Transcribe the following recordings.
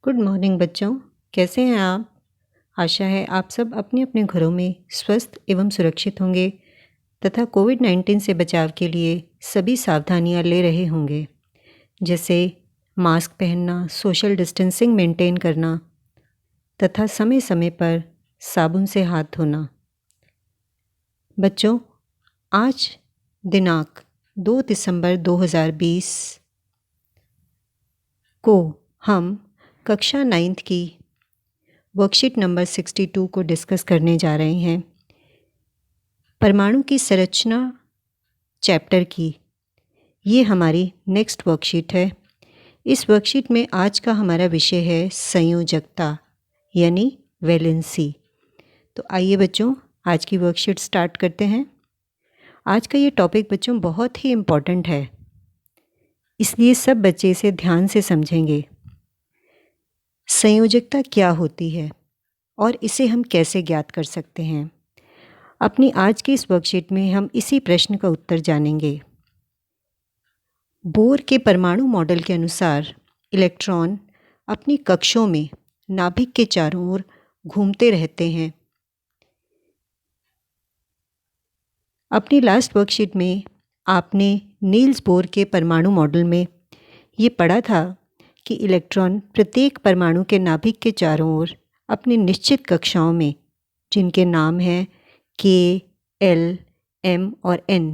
Good morning बच्चों, कैसे हैं आप? आशा है आप सब अपने अपने घरों में स्वस्थ एवं सुरक्षित होंगे तथा कोविड-19 से बचाव के लिए सभी सावधानियां ले रहे होंगे, जैसे मास्क पहनना, सोशल डिस्टेंसिंग मेंटेन करना तथा समय समय पर साबुन से हाथ धोना। बच्चों, आज दिनांक 2 दिसंबर 2020 को हम कक्षा 9th की वर्कशीट नंबर 62 को डिस्कस करने जा रहे हैं। परमाणु की संरचना चैप्टर की ये हमारी नेक्स्ट वर्कशीट है। इस वर्कशीट में आज का हमारा विषय है संयोजकता यानी वैलेंसी। तो आइए बच्चों, आज की वर्कशीट स्टार्ट करते हैं। आज का ये टॉपिक बच्चों बहुत ही इम्पॉर्टेंट है, इसलिए सब बच्चे इसे ध्यान से समझेंगे। संयोजकता क्या होती है और इसे हम कैसे ज्ञात कर सकते हैं? अपनी आज की इस वर्कशीट में हम इसी प्रश्न का उत्तर जानेंगे। बोर के परमाणु मॉडल के अनुसार इलेक्ट्रॉन अपनी कक्षों में नाभिक के चारों ओर घूमते रहते हैं। अपनी लास्ट वर्कशीट में आपने नील्स बोर के परमाणु मॉडल में ये पढ़ा था कि इलेक्ट्रॉन प्रत्येक परमाणु के नाभिक के चारों ओर अपनी निश्चित कक्षाओं में, जिनके नाम हैं K, L, M और N,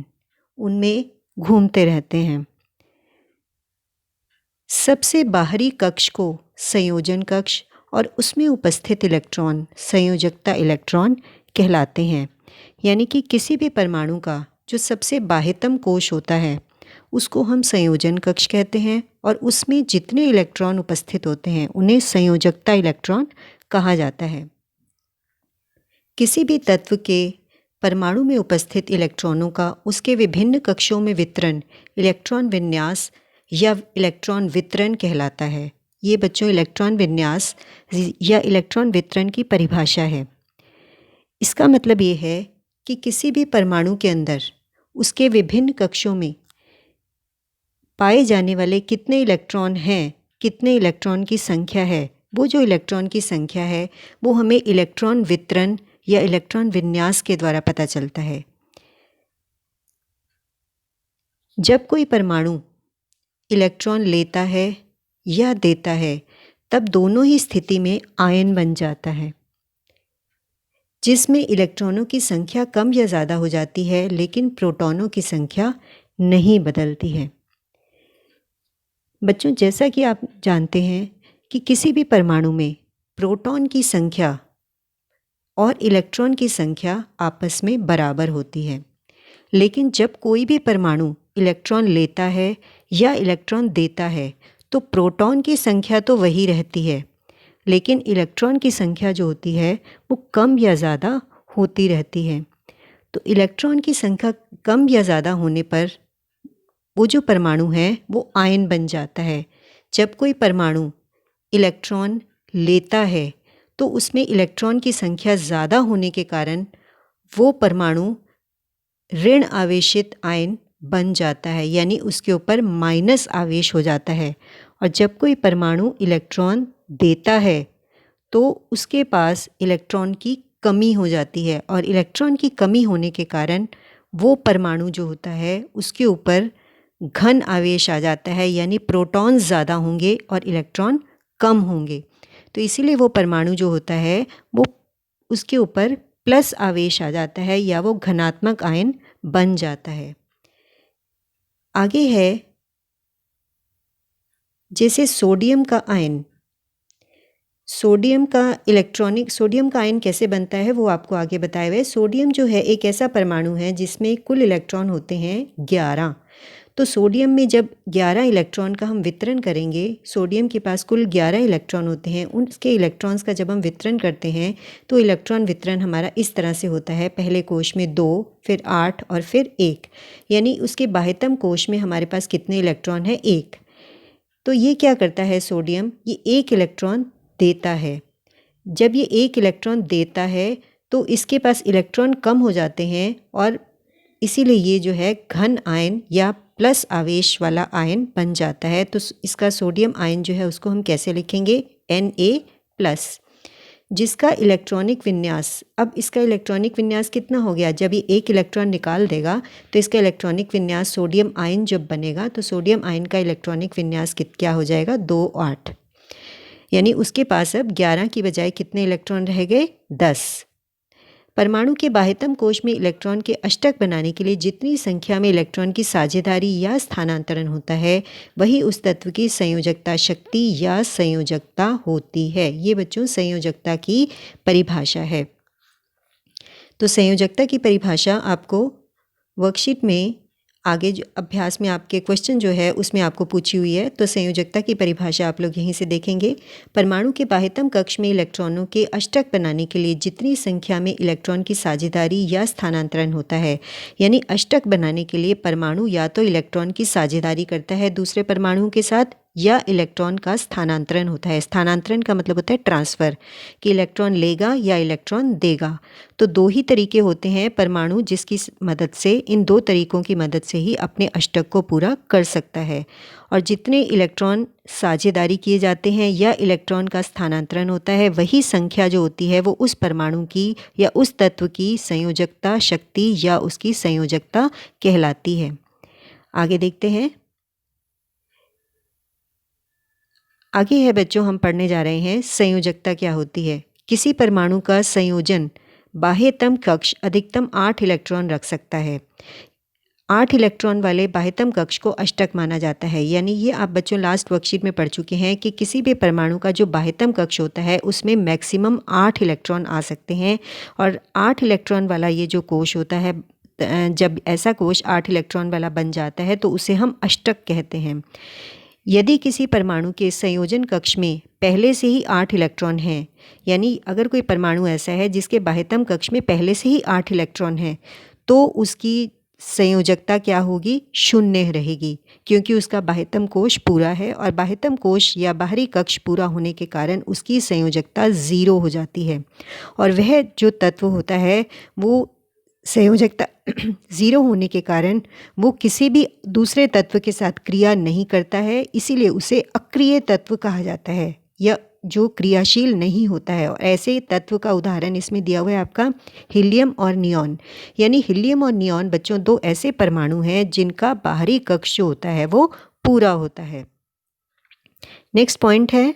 उनमें घूमते रहते हैं। सबसे बाहरी कक्ष को संयोजन कक्ष और उसमें उपस्थित इलेक्ट्रॉन संयोजकता इलेक्ट्रॉन कहलाते हैं। यानी कि किसी भी परमाणु का जो सबसे बाह्यतम कोश होता है उसको हम संयोजन कक्ष कहते हैं और उसमें जितने इलेक्ट्रॉन उपस्थित होते हैं उन्हें संयोजकता इलेक्ट्रॉन कहा जाता है। किसी भी तत्व के परमाणु में उपस्थित इलेक्ट्रॉनों का उसके विभिन्न कक्षों में वितरण इलेक्ट्रॉन विन्यास या इलेक्ट्रॉन वितरण कहलाता है। ये बच्चों इलेक्ट्रॉन विन्यास या इलेक्ट्रॉन वितरण की परिभाषा है। इसका मतलब ये है कि किसी भी परमाणु के अंदर उसके विभिन्न कक्षों में पाए जाने वाले कितने इलेक्ट्रॉन हैं, कितने इलेक्ट्रॉन की संख्या है, वो जो इलेक्ट्रॉन की संख्या है वो हमें इलेक्ट्रॉन वितरण या इलेक्ट्रॉन विन्यास के द्वारा पता चलता है। जब कोई परमाणु इलेक्ट्रॉन लेता है या देता है तब दोनों ही स्थिति में आयन बन जाता है, जिसमें इलेक्ट्रॉनों की संख्या कम या ज़्यादा हो जाती है लेकिन प्रोटॉनों की संख्या नहीं बदलती है। बच्चों, जैसा कि आप जानते हैं कि किसी भी परमाणु में प्रोटॉन की संख्या और इलेक्ट्रॉन की संख्या आपस में बराबर होती है, लेकिन जब कोई भी परमाणु इलेक्ट्रॉन लेता है या इलेक्ट्रॉन देता है तो प्रोटॉन की संख्या तो वही रहती है, लेकिन इलेक्ट्रॉन की संख्या जो होती है वो कम या ज़्यादा होती रहती है। तो इलेक्ट्रॉन की संख्या कम या ज़्यादा होने पर वो जो परमाणु है वो आयन बन जाता है। जब कोई परमाणु इलेक्ट्रॉन लेता है तो उसमें इलेक्ट्रॉन की संख्या ज़्यादा होने के कारण वो परमाणु ऋण आवेशित आयन बन जाता है, यानी उसके ऊपर माइनस आवेश हो जाता है। और जब कोई परमाणु इलेक्ट्रॉन देता है तो उसके पास इलेक्ट्रॉन की कमी हो जाती है और इलेक्ट्रॉन की कमी होने के कारण वो परमाणु जो होता है उसके ऊपर घन आवेश आ जाता है, यानी प्रोटॉन ज़्यादा होंगे और इलेक्ट्रॉन कम होंगे। तो इसीलिए वो परमाणु जो होता है वो उसके ऊपर प्लस आवेश आ जाता है या वो घनात्मक आयन बन जाता है। आगे है जैसे सोडियम का आयन। सोडियम का आयन कैसे बनता है वो आपको आगे बताया हुआ है। सोडियम जो है एक ऐसा परमाणु है जिसमें कुल इलेक्ट्रॉन होते हैं 11। तो सोडियम में जब 11 इलेक्ट्रॉन का हम वितरण करेंगे, सोडियम के पास कुल 11 इलेक्ट्रॉन होते हैं, उसके इलेक्ट्रॉन्स का जब हम वितरण करते हैं तो इलेक्ट्रॉन वितरण हमारा इस तरह से होता है। पहले कोश में 2, फिर 8 और फिर 1, यानी उसके बाह्यतम कोश में हमारे पास कितने इलेक्ट्रॉन है? 1। तो ये क्या करता है सोडियम? ये 1 इलेक्ट्रॉन देता है। जब ये 1 इलेक्ट्रॉन देता है तो इसके पास इलेक्ट्रॉन कम हो जाते हैं और इसीलिए ये जो है घन आयन या प्लस आवेश वाला आयन बन जाता है। तो इसका सोडियम आयन जो है उसको हम कैसे लिखेंगे? Na+, जिसका इलेक्ट्रॉनिक विन्यास, अब इसका इलेक्ट्रॉनिक विन्यास कितना हो गया, जब ये एक इलेक्ट्रॉन निकाल देगा तो इसका इलेक्ट्रॉनिक विन्यास सोडियम आयन जब बनेगा तो सोडियम आयन का इलेक्ट्रॉनिक विन्यास क्या हो जाएगा, 2 8, यानी उसके पास अब 11 की बजाय कितने इलेक्ट्रॉन रह गए, 10। परमाणु के बाह्यतम कोश में इलेक्ट्रॉन के अष्टक बनाने के लिए जितनी संख्या में इलेक्ट्रॉन की साझेदारी या स्थानांतरण होता है वही उस तत्व की संयोजकता शक्ति या संयोजकता होती है। ये बच्चों संयोजकता की परिभाषा है। तो संयोजकता की परिभाषा आपको वर्कशीट में आगे जो अभ्यास में आपके क्वेश्चन जो है उसमें आपको पूछी हुई है। तो संयोजकता की परिभाषा आप लोग यहीं से देखेंगे। परमाणु के बाह्यतम कक्ष में इलेक्ट्रॉनों के अष्टक बनाने के लिए जितनी संख्या में इलेक्ट्रॉन की साझेदारी या स्थानांतरण होता है, यानी अष्टक बनाने के लिए परमाणु या तो इलेक्ट्रॉन की साझेदारी करता है दूसरे परमाणुओं के साथ या इलेक्ट्रॉन का स्थानांतरण होता है। स्थानांतरण का मतलब होता है ट्रांसफ़र, कि इलेक्ट्रॉन लेगा या इलेक्ट्रॉन देगा। तो दो ही तरीके होते हैं परमाणु जिसकी मदद से, इन दो तरीकों की मदद से ही अपने अष्टक को पूरा कर सकता है। और जितने इलेक्ट्रॉन साझेदारी किए जाते हैं या इलेक्ट्रॉन का स्थानांतरण होता है वही संख्या जो होती है वो उस परमाणु की या उस तत्व की संयोजकता शक्ति या उसकी संयोजकता कहलाती है। आगे देखते हैं। आगे है बच्चों, हम पढ़ने जा रहे हैं संयोजकता क्या होती है। किसी परमाणु का संयोजन बाह्यतम कक्ष अधिकतम 8 इलेक्ट्रॉन रख सकता है। 8 इलेक्ट्रॉन वाले बाह्यतम कक्ष को अष्टक माना जाता है। यानी ये आप बच्चों लास्ट वर्कशीट में पढ़ चुके हैं कि किसी भी परमाणु का जो बाह्यतम कक्ष होता है उसमें मैक्सिमम 8 इलेक्ट्रॉन आ सकते हैं। और 8 इलेक्ट्रॉन वाला ये जो कोश होता है, जब ऐसा कोश 8 इलेक्ट्रॉन वाला बन जाता है तो उसे हम अष्टक कहते हैं। यदि किसी परमाणु के संयोजन कक्ष में पहले से ही 8 इलेक्ट्रॉन हैं, यानी अगर कोई परमाणु ऐसा है जिसके बाह्यतम कक्ष में पहले से ही 8 इलेक्ट्रॉन हैं, तो उसकी संयोजकता क्या होगी, शून्य रहेगी, क्योंकि उसका बाह्यतम कोश पूरा है और बाह्यतम कोश या बाहरी कक्ष पूरा होने के कारण उसकी संयोजकता 0 हो जाती है। और वह जो तत्व होता है वो संयोजकता 0 होने के कारण वो किसी भी दूसरे तत्व के साथ क्रिया नहीं करता है, इसीलिए उसे अक्रिय तत्व कहा जाता है या जो क्रियाशील नहीं होता है। और ऐसे तत्व का उदाहरण इसमें दिया हुआ है आपका हीलियम और नियॉन। यानी हीलियम और नियॉन बच्चों दो ऐसे परमाणु हैं जिनका बाहरी कक्ष जो होता है वो पूरा होता है। नेक्स्ट पॉइंट है,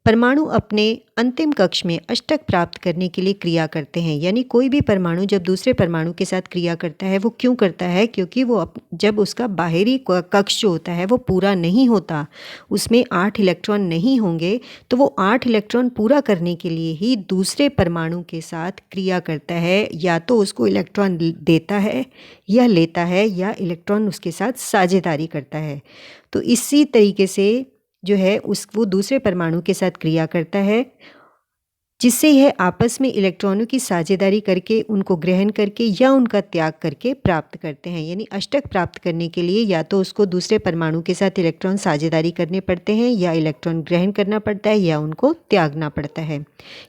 परमाणु अपने अंतिम कक्ष में अष्टक प्राप्त करने के लिए क्रिया करते हैं। यानी कोई भी परमाणु जब दूसरे परमाणु के साथ क्रिया करता है वो क्यों करता है, क्योंकि वो जब उसका बाहरी कक्ष जो होता है वो पूरा नहीं होता, उसमें 8 इलेक्ट्रॉन नहीं होंगे, तो वो 8 इलेक्ट्रॉन पूरा करने के लिए ही दूसरे परमाणु के साथ क्रिया करता है। या तो उसको इलेक्ट्रॉन देता है या लेता है या इलेक्ट्रॉन उसके साथ साझेदारी करता है। तो इसी तरीके से जो है वो दूसरे परमाणु के साथ क्रिया करता है, जिससे यह आपस में इलेक्ट्रॉनों की साझेदारी करके उनको ग्रहण करके या उनका त्याग करके प्राप्त करते हैं। यानी अष्टक प्राप्त करने के लिए या तो उसको दूसरे परमाणु के साथ इलेक्ट्रॉन साझेदारी करने पड़ते हैं या इलेक्ट्रॉन ग्रहण करना पड़ता है या उनको त्यागना पड़ता है।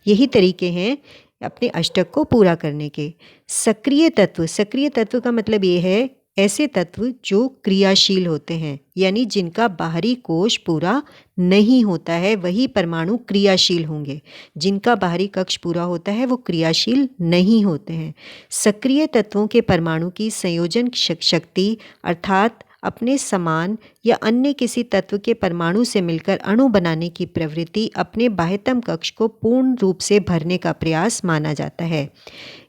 यही तरीके हैं अपने अष्टक को पूरा करने के। सक्रिय तत्व, सक्रिय तत्व का मतलब ये है ऐसे तत्व जो क्रियाशील होते हैं, यानी जिनका बाहरी कोश पूरा नहीं होता है वही परमाणु क्रियाशील होंगे। जिनका बाहरी कक्ष पूरा होता है वो क्रियाशील नहीं होते हैं। सक्रिय तत्वों के परमाणु की संयोजन शक्ति अर्थात अपने समान या अन्य किसी तत्व के परमाणु से मिलकर अणु बनाने की प्रवृत्ति अपने बाह्यतम कक्ष को पूर्ण रूप से भरने का प्रयास माना जाता है।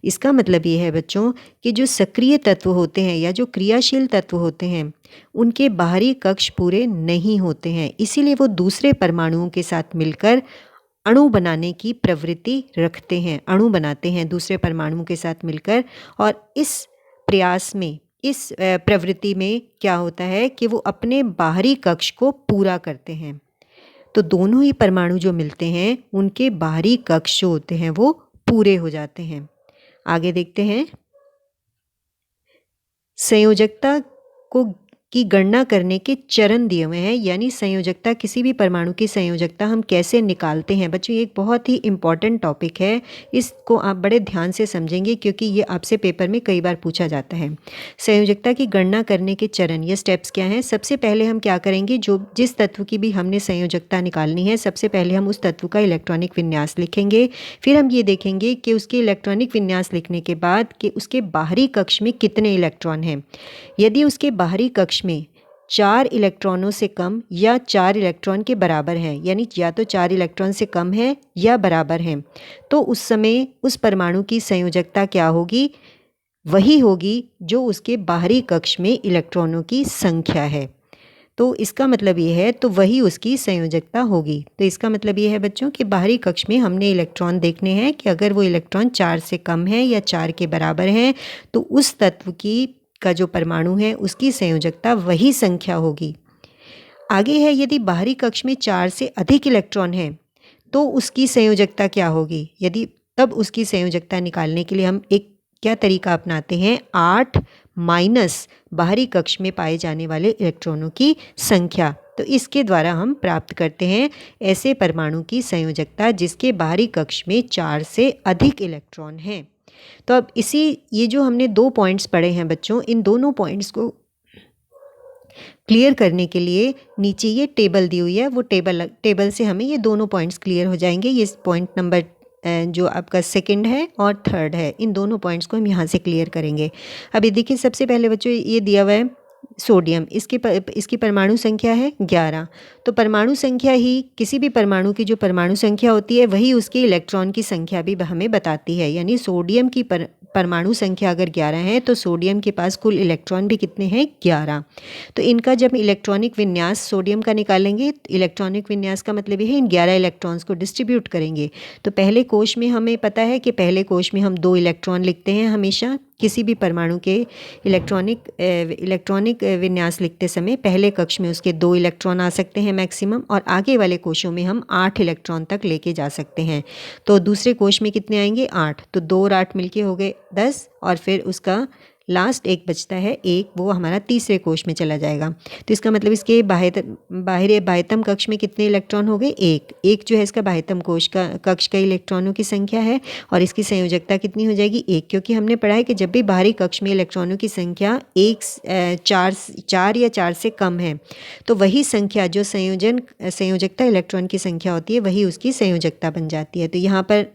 इसका मतलब ये है बच्चों कि जो सक्रिय तत्व होते हैं या जो क्रियाशील तत्व होते हैं उनके बाहरी कक्ष पूरे नहीं होते हैं, इसीलिए वो दूसरे परमाणुओं के साथ मिलकर अणु बनाने की प्रवृत्ति रखते हैं, अणु बनाते हैं दूसरे परमाणुओं के साथ मिलकर। और इस प्रयास में, इस प्रवृत्ति में क्या होता है कि वो अपने बाहरी कक्ष को पूरा करते हैं। तो दोनों ही परमाणु जो मिलते हैं उनके बाहरी कक्ष जो होते हैं वो पूरे हो जाते हैं। आगे देखते हैं। संयोजकता को की गणना करने के चरण दिए हुए हैं, यानी संयोजकता, किसी भी परमाणु की संयोजकता हम कैसे निकालते हैं। बच्चों ये एक बहुत ही इम्पॉर्टेंट टॉपिक है, इसको आप बड़े ध्यान से समझेंगे क्योंकि ये आपसे पेपर में कई बार पूछा जाता है। संयोजकता की गणना करने के चरण या स्टेप्स क्या हैं। सबसे पहले हम क्या करेंगे, जो जिस तत्व की भी हमने संयोजकता निकालनी है, सबसे पहले हम उस तत्व का इलेक्ट्रॉनिक विन्यास लिखेंगे। फिर हम ये देखेंगे कि उसके इलेक्ट्रॉनिक विन्यास लिखने के बाद कि उसके बाहरी कक्ष में कितने इलेक्ट्रॉन हैं। यदि उसके बाहरी कक्ष में 4 इलेक्ट्रॉनों से कम या 4 इलेक्ट्रॉन के बराबर हैं, यानी या तो 4 इलेक्ट्रॉन से कम है या बराबर हैं, तो उस समय उस परमाणु की संयोजकता क्या होगी, वही होगी जो उसके बाहरी कक्ष में इलेक्ट्रॉनों की संख्या है। तो इसका मतलब ये है, तो वही उसकी संयोजकता होगी। तो इसका मतलब ये है बच्चों कि बाहरी कक्ष में हमने इलेक्ट्रॉन देखने हैं कि अगर वो इलेक्ट्रॉन 4 से कम है या 4 के बराबर हैं, तो उस तत्व की का जो परमाणु है उसकी संयोजकता वही संख्या होगी। आगे है, यदि बाहरी कक्ष में 4 से अधिक इलेक्ट्रॉन हैं तो उसकी संयोजकता क्या होगी। यदि तब उसकी संयोजकता निकालने के लिए हम एक क्या तरीका अपनाते हैं, 8 माइनस बाहरी कक्ष में पाए जाने वाले इलेक्ट्रॉनों की संख्या। तो इसके द्वारा हम प्राप्त करते हैं ऐसे परमाणु की संयोजकता जिसके बाहरी कक्ष में 4 से अधिक इलेक्ट्रॉन हैं। तो अब ये जो हमने 2 पॉइंट्स पढ़े हैं बच्चों, इन दोनों पॉइंट्स को क्लियर करने के लिए नीचे ये टेबल दी हुई है, वो टेबल से हमें ये दोनों पॉइंट्स क्लियर हो जाएंगे। ये पॉइंट नंबर जो आपका सेकंड है और थर्ड है, इन दोनों पॉइंट्स को हम यहाँ से क्लियर करेंगे। अभी देखिए, सबसे पहले बच्चों ये दिया हुआ है सोडियम, इसकी परमाणु संख्या है 11। तो परमाणु संख्या ही, किसी भी परमाणु की जो परमाणु संख्या होती है वही उसकी इलेक्ट्रॉन की संख्या भी हमें बताती है। यानी सोडियम की परमाणु संख्या अगर 11 है तो सोडियम के पास कुल इलेक्ट्रॉन भी कितने हैं, 11। तो इनका जब इलेक्ट्रॉनिक विन्यास सोडियम का निकालेंगे, तो इलेक्ट्रॉनिक विन्यास का मतलब ये है इन 11 इलेक्ट्रॉन्स को डिस्ट्रीब्यूट करेंगे। तो पहले कोश में हमें पता है कि पहले कोश में हम 2 इलेक्ट्रॉन लिखते हैं हमेशा। किसी भी परमाणु के इलेक्ट्रॉनिक विन्यास लिखते समय पहले कक्ष में उसके 2 इलेक्ट्रॉन आ सकते हैं मैक्सिमम, और आगे वाले कोशों में हम 8 इलेक्ट्रॉन तक लेके जा सकते हैं। तो दूसरे कोश में कितने आएंगे, 8। तो 2 और 8 मिलके हो गए 10, और फिर उसका लास्ट एक बचता है 1, वो हमारा तीसरे कोश में चला जाएगा। तो इसका मतलब इसके बाह्यतम कक्ष में कितने इलेक्ट्रॉन हो गए, 1 जो है इसका बाह्यतम कक्ष का इलेक्ट्रॉनों की संख्या है, और इसकी संयोजकता कितनी हो जाएगी, 1, क्योंकि हमने पढ़ा है कि जब भी बाहरी कक्ष में इलेक्ट्रॉनों की संख्या 4 या 4 से कम है तो वही संख्या जो संयोजकता इलेक्ट्रॉन की संख्या होती है वही उसकी संयोजकता बन जाती है। तो यहाँ पर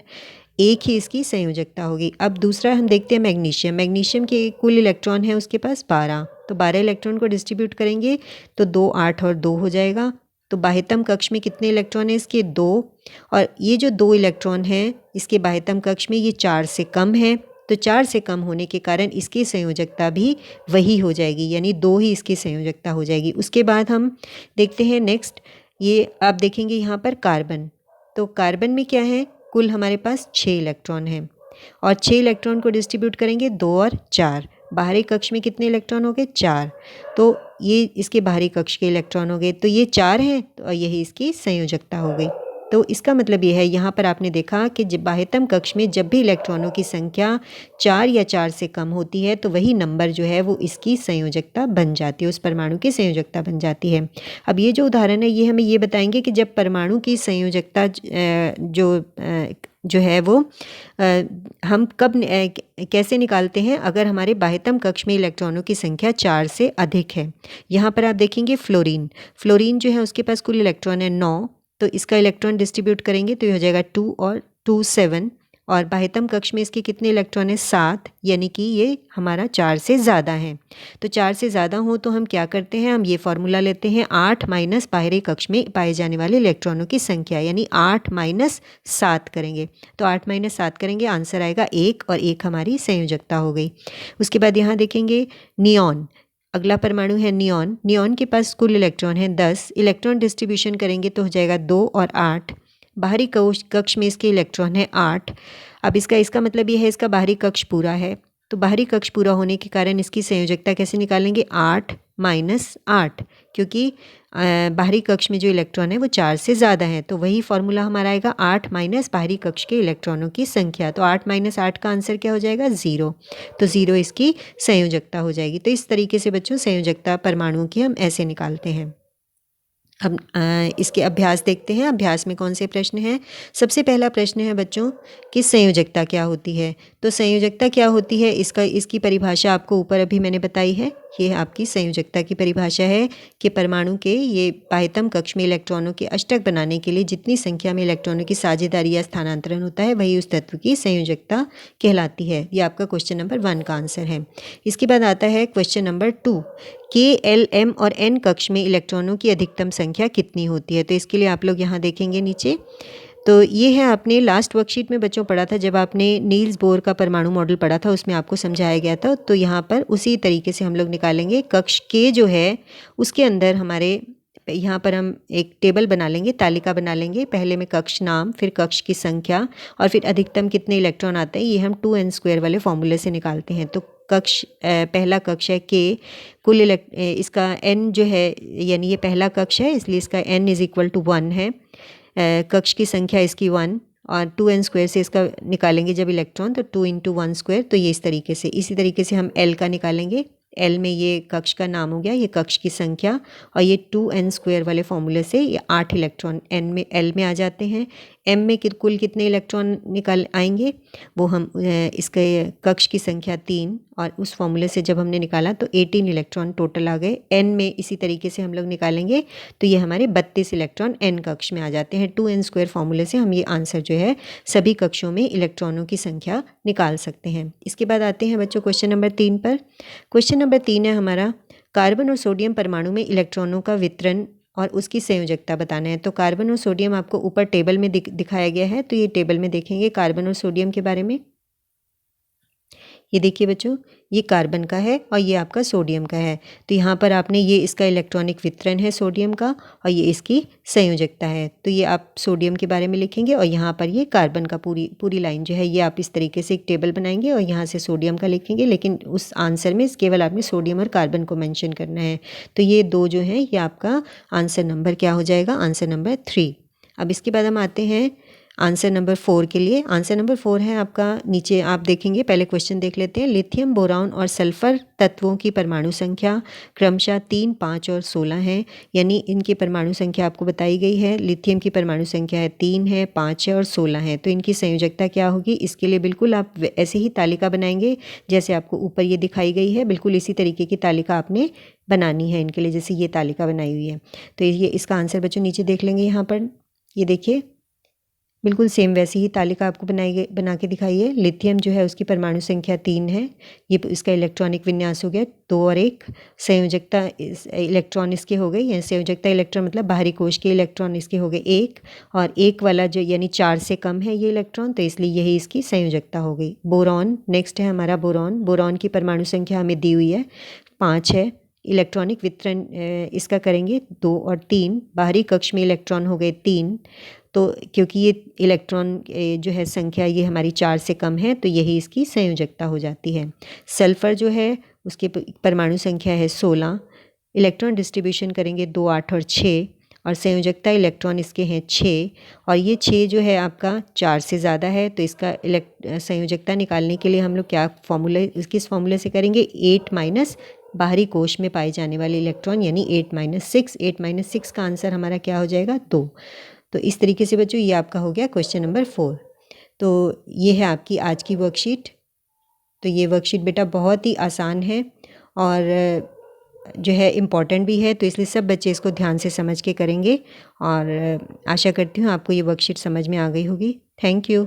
1 ही इसकी संयोजकता होगी। अब दूसरा हम देखते हैं मैग्नीशियम के कुल इलेक्ट्रॉन है उसके पास 12। तो 12 इलेक्ट्रॉन को डिस्ट्रीब्यूट करेंगे तो 2, 8 और 2 हो जाएगा। तो बाह्यतम कक्ष में कितने इलेक्ट्रॉन है इसके, 2, और ये जो 2 इलेक्ट्रॉन है इसके बाह्यतम कक्ष में ये 4 से कम है। तो 4 से कम होने के कारण इसकी संयोजकता भी वही हो जाएगी, यानी 2 ही इसकी संयोजकता हो जाएगी। उसके बाद हम देखते हैं नेक्स्ट, ये आप देखेंगे यहाँ पर कार्बन। तो कार्बन में क्या है, कुल हमारे पास 6 इलेक्ट्रॉन हैं, और 6 इलेक्ट्रॉन को डिस्ट्रीब्यूट करेंगे 2 और 4। बाहरी कक्ष में कितने इलेक्ट्रॉन हो गए, 4। तो ये इसके बाहरी कक्ष के इलेक्ट्रॉन हो गए, तो ये 4 हैं, तो यही इसकी संयोजकता हो गई। तो इसका मतलब ये है, यहाँ पर आपने देखा कि जब बाह्यतम कक्ष में जब भी इलेक्ट्रॉनों की संख्या 4 या 4 से कम होती है तो वही नंबर जो है वो इसकी संयोजकता बन जाती है, उस परमाणु की संयोजकता बन जाती है। अब ये जो उदाहरण है ये हमें ये बताएंगे कि जब परमाणु की संयोजकता जो है वो हम कब कैसे निकालते हैं, अगर हमारे बाह्यतम कक्ष में इलेक्ट्रॉनों की संख्या 4 से अधिक है। यहाँ पर आप देखेंगे फ्लोरीन जो है उसके पास कुल इलेक्ट्रॉन है 9। तो इसका इलेक्ट्रॉन डिस्ट्रीब्यूट करेंगे तो ये हो जाएगा 2 और 2 7, और बाह्यतम कक्ष में इसके कितने इलेक्ट्रॉन है, 7, यानी कि ये हमारा 4 से ज़्यादा है। तो 4 से ज़्यादा हो तो हम क्या करते हैं, हम ये फार्मूला लेते हैं 8 माइनस बाहरी कक्ष में पाए जाने वाले इलेक्ट्रॉनों की संख्या, यानी 8 माइनस 7 करेंगे। तो 8 माइनस 7 करेंगे, आंसर आएगा 1, और 1 हमारी संयोजकता हो गई। उसके बाद यहाँ देखेंगे नियॉन, अगला परमाणु है नियॉन के पास कुल इलेक्ट्रॉन है 10। इलेक्ट्रॉन डिस्ट्रीब्यूशन करेंगे तो हो जाएगा 2 और 8। बाहरी कक्ष में इसके इलेक्ट्रॉन है 8। अब इसका मतलब ये है इसका बाहरी कक्ष पूरा है, तो बाहरी कक्ष पूरा होने के कारण इसकी संयोजकता कैसे निकालेंगे, 8 माइनस 8, क्योंकि बाहरी कक्ष में जो इलेक्ट्रॉन है वो 4 से ज़्यादा है, तो वही फॉर्मूला हमारा आएगा 8 माइनस बाहरी कक्ष के इलेक्ट्रॉनों की संख्या। तो 8 माइनस 8 का आंसर क्या हो जाएगा? 0। तो 0 इसकी संयोजकता हो जाएगी। तो इस तरीके से बच्चों संयोजकता परमाणुओं की हम ऐसे निकालते हैं। अब इसके अभ्यास देखते हैं। अभ्यास में कौन से प्रश्न हैं? सबसे पहला प्रश्न है बच्चों कि संयोजकता क्या होती है। तो संयोजकता क्या होती है, इसकी परिभाषा आपको ऊपर अभी मैंने बताई है। ये आपकी संयोजकता की परिभाषा है कि परमाणु के ये बाह्यतम कक्ष में इलेक्ट्रॉनों के अष्टक बनाने के लिए जितनी संख्या में इलेक्ट्रॉनों की साझेदारी या स्थानांतरण होता है वही उस तत्व की संयोजकता कहलाती है। ये आपका क्वेश्चन नंबर 1 का आंसर है। इसके बाद आता है क्वेश्चन नंबर 2, के, एल, एम और एन कक्ष में इलेक्ट्रॉनों की अधिकतम संख्या कितनी होती है। तो इसके लिए आप लोग यहाँ देखेंगे नीचे, तो ये है आपने लास्ट वर्कशीट में बच्चों पढ़ा था, जब आपने नील्स बोर का परमाणु मॉडल पढ़ा था उसमें आपको समझाया गया था। तो यहाँ पर उसी तरीके से हम लोग निकालेंगे। कक्ष के जो है उसके अंदर हमारे यहाँ पर हम एक टेबल बना लेंगे, तालिका बना लेंगे। पहले में कक्ष नाम, फिर कक्ष की संख्या और फिर अधिकतम कितने इलेक्ट्रॉन आते हैं, ये हम 2n² वाले फॉर्मूले से निकालते हैं। तो कक्ष पहला कक्ष है के, कुल इसका n जो है, यानी ये पहला कक्ष है इसलिए इसका n = 1 है। कक्ष की संख्या इसकी 1 और 2n² से इसका निकालेंगे जब इलेक्ट्रॉन, तो 2 × 1²। तो ये इस तरीके से, इसी तरीके से हम L का निकालेंगे। L में ये कक्ष का नाम हो गया, ये कक्ष की संख्या, और ये 2n² वाले फॉर्मूले से ये 8 इलेक्ट्रॉन N में L में आ जाते हैं। M में कुल कितने इलेक्ट्रॉन निकल आएंगे, वो हम इसके कक्ष की संख्या 3 और उस फॉर्मूले से जब हमने निकाला तो 18 इलेक्ट्रॉन टोटल आ गए। N में इसी तरीके से हम लोग निकालेंगे तो ये हमारे 32 इलेक्ट्रॉन N कक्ष में आ जाते हैं। 2n² फॉर्मूले से हम ये आंसर जो है सभी कक्षों में इलेक्ट्रॉनों की संख्या निकाल सकते हैं। इसके बाद आते हैं बच्चों क्वेश्चन नंबर 3 पर। क्वेश्चन नंबर 3 है हमारा, कार्बन और सोडियम परमाणु में इलेक्ट्रॉनों का वितरण और उसकी संयोजकता बताना है। तो कार्बन और सोडियम आपको ऊपर टेबल में दिखाया गया है, तो ये टेबल में देखेंगे कार्बन और सोडियम के बारे में। ये देखिए बच्चों, ये कार्बन का है और ये आपका सोडियम का है। तो यहाँ पर आपने ये इसका इलेक्ट्रॉनिक वितरण है सोडियम का, और ये इसकी संयोजकता है। तो ये आप सोडियम के बारे में लिखेंगे और यहाँ पर ये कार्बन का पूरी लाइन जो है ये आप इस तरीके से एक टेबल बनाएंगे और यहाँ से सोडियम का लिखेंगे। लेकिन उस आंसर में केवल आपने सोडियम और कार्बन को मेंशन करना है। तो ये दो जो है ये आपका आंसर नंबर क्या हो जाएगा, आंसर नंबर 3। अब इसके बाद हम आते हैं आंसर नंबर 4 के लिए। आंसर नंबर 4 है आपका, नीचे आप देखेंगे, पहले क्वेश्चन देख लेते हैं। लिथियम, बोरान और सल्फर तत्वों की परमाणु संख्या क्रमशः 3, 5 और 16 है। यानी इनकी परमाणु संख्या आपको बताई गई है। लिथियम की परमाणु संख्या है 3 है, 5 है और 16 है। तो इनकी संयोजकता क्या होगी, इसके लिए बिल्कुल आप ऐसे ही तालिका बनाएंगे जैसे आपको ऊपर ये दिखाई गई है। बिल्कुल इसी तरीके की तालिका आपने बनानी है इनके लिए, जैसे ये तालिका बनाई हुई है। तो ये इसका आंसर बच्चों नीचे देख लेंगे। यहाँ पर ये देखिए, बिल्कुल सेम वैसी ही तालिका आपको बना के दिखाई है। लिथियम जो है उसकी परमाणु संख्या 3 है, ये इसका इलेक्ट्रॉनिक विन्यास हो गया 2 और 1। संयोजकता इलेक्ट्रॉन इसके हो गए, यानी संयोजकता इलेक्ट्रॉन मतलब बाहरी कोश के इलेक्ट्रॉन इसके हो गए 1, और 1 वाला जो यानी 4 से कम है ये इलेक्ट्रॉन, तो इसलिए यही इसकी संयोजकता हो गई। बोरॉन नेक्स्ट है हमारा, बोरॉन। बोरॉन की परमाणु संख्या हमें दी हुई है 5 है। इलेक्ट्रॉनिक वितरण इसका करेंगे 2 और 3। बाहरी कक्ष में इलेक्ट्रॉन हो गए 3, तो क्योंकि ये इलेक्ट्रॉन जो है संख्या ये हमारी 4 से कम है, तो यही इसकी संयोजकता हो जाती है। सल्फ़र जो है उसकी परमाणु संख्या है 16। इलेक्ट्रॉन डिस्ट्रीब्यूशन करेंगे 2, 8 और 6, और संयोजकता इलेक्ट्रॉन इसके हैं 6, और ये 6 जो है आपका 4 से ज़्यादा है। तो इसका संयोजकता निकालने के लिए हम लोग क्या फॉर्मूले, किस फॉर्मूले से करेंगे, 8 माइनस बाहरी कोश में पाए जाने वाले इलेक्ट्रॉन, यानी 8 - 6। 8 - 6 का आंसर हमारा क्या हो जाएगा, 2। तो इस तरीके से बच्चों ये आपका हो गया क्वेश्चन नंबर 4। तो ये है आपकी आज की वर्कशीट। तो ये वर्कशीट बेटा बहुत ही आसान है और जो है इम्पॉर्टेंट भी है, तो इसलिए सब बच्चे इसको ध्यान से समझ के करेंगे, और आशा करती हूँ आपको ये वर्कशीट समझ में आ गई होगी। Thank you.